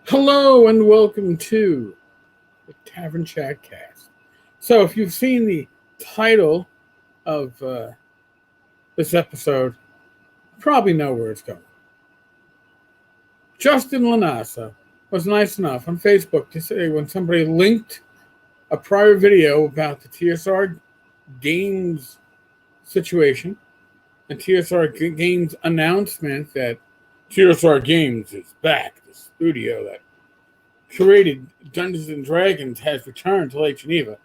Hello and welcome to the Tavern Chatcast. So, if you've seen the title of this episode, you probably know where it's going. Justin LaNassa was nice enough on Facebook to say when somebody linked a prior video about the TSR Games situation and TSR Games announcement that TSR Games is back, the studio that created Dungeons and Dragons has returned to Lake Geneva.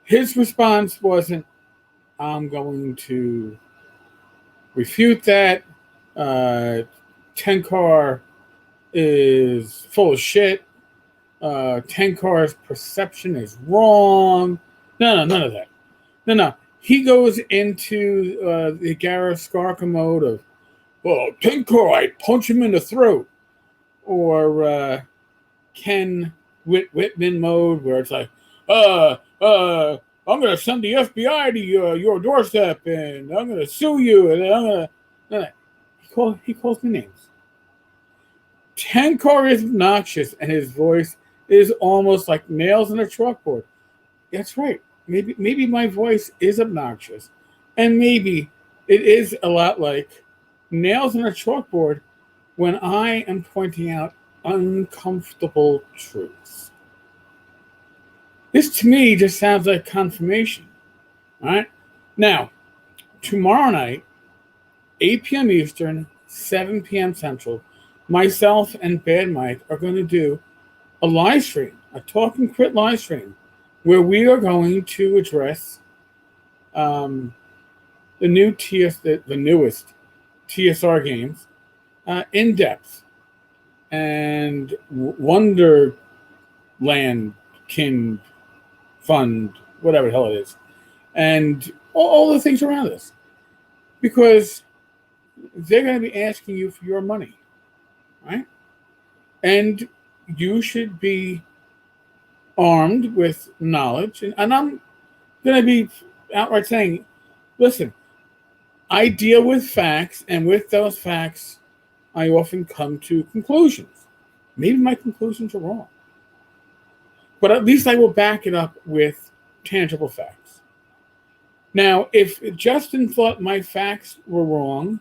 His response wasn't, I'm going to refute that. Tenkar is full of shit. Tenkar's perception is wrong. No, none of that. No. He goes into the Gareth Skarka mode of, well, Tenkar, I'd punch him in the throat. Or Ken Whitman mode, where it's like, I'm going to send the FBI to your doorstep, and I'm going to sue you, and I'm going to. He calls me names. Tenkar is obnoxious, and his voice is almost like nails on a chalkboard. That's right. Maybe my voice is obnoxious, and maybe it is a lot like nails on a chalkboard when I am pointing out uncomfortable truths. This to me just sounds like confirmation. All right? Now, tomorrow night, 8 p.m. Eastern, 7 p.m. Central, myself and Bad Mike are going to do a live stream, a Talking Crit live stream, where we are going to address the newest TSR games in depth and Wonderland Kin Fund, whatever the hell it is, and all the things around this, because they're going to be asking you for your money, right? And you should be armed with knowledge. And I'm going to be outright saying, listen, I deal with facts, and with those facts, I often come to conclusions. Maybe my conclusions are wrong. But at least I will back it up with tangible facts. Now, if Justin thought my facts were wrong,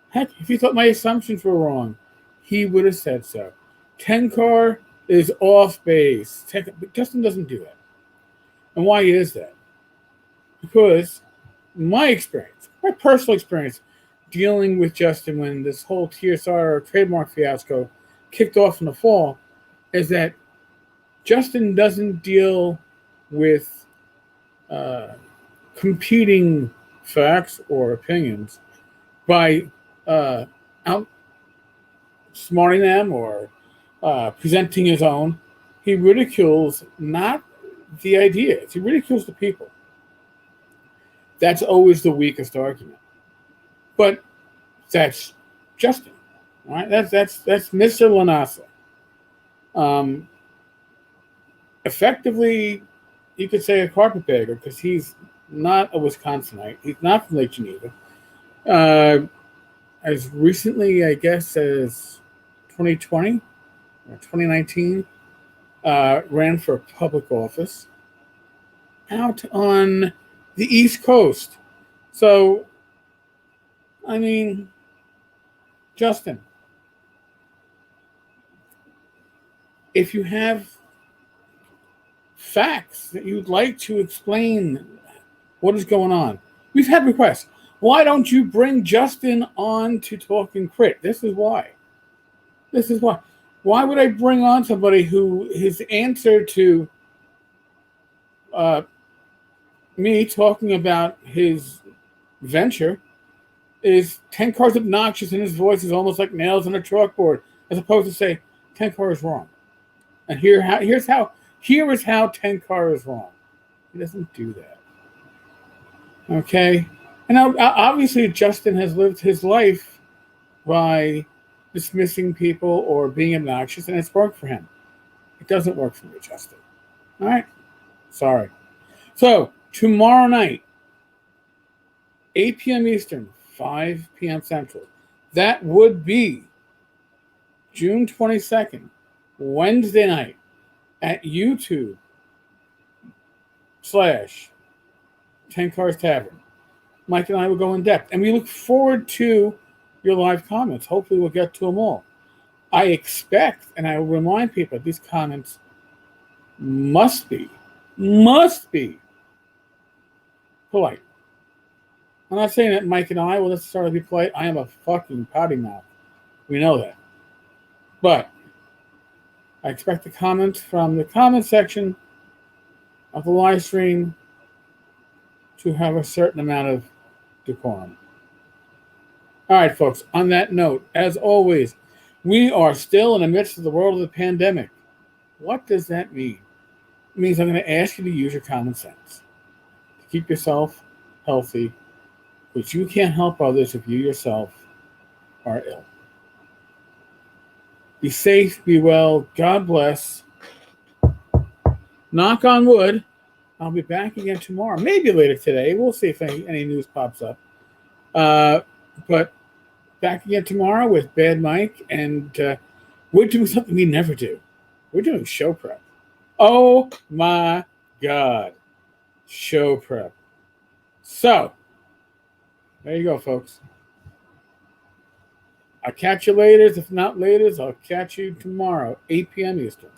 heck, if he thought my assumptions were wrong, he would have said so. Tenkar is off base. Justin doesn't do that. And why is that? Because my personal experience, dealing with Justin when this whole TSR trademark fiasco kicked off in the fall, is that Justin doesn't deal with competing facts or opinions by outsmarting them or presenting his own. He ridicules not the ideas, he ridicules the people. That's always the weakest argument. But that's Justin, right? That's Mr. LaNassa. Effectively, you could say a carpetbagger because he's not a Wisconsinite. He's not from Lake Geneva. As recently, I guess, as 2020 or 2019, ran for public office out on the East Coast. So, I mean, Justin, if you have facts that you'd like to explain what is going on, we've had requests. Why don't you bring Justin on to Talking Crit? This is why. Why would I bring on somebody who his answer to me talking about his venture is Tenkar's obnoxious and his voice is almost like nails on a chalkboard, as opposed to say Tenkar is wrong. And here is how Tenkar is wrong. He doesn't do that. Okay? And now, obviously, Justin has lived his life by dismissing people or being obnoxious, and it's worked for him. It doesn't work for me, Justin. All right? Sorry. So, tomorrow night, 8 p.m. Eastern, 5 p.m. Central, that would be June 22nd, Wednesday night at YouTube / Tenkar's Tavern. Mike and I will go in depth, and we look forward to your live comments. Hopefully, we'll get to them all. I expect, and I will remind people, these comments must be polite. I'm not saying that Mike and I will necessarily be polite. I am a fucking potty mouth. We know that. But I expect the comments from the comment section of the live stream to have a certain amount of decorum. All right, folks, on that note, as always, we are still in the midst of the world of the pandemic. What does that mean? It means I'm going to ask you to use your common sense to keep yourself healthy, but you can't help others if you yourself are ill. Be safe, be well, God bless. Knock on wood. I'll be back again tomorrow, maybe later today. We'll see if any news pops up. But back again tomorrow with Bad Mike, and we're doing something we never do. We're doing show prep. Oh my God. Show prep. So, there you go, folks. I'll catch you later. If not later, I'll catch you tomorrow, 8 p.m. Eastern.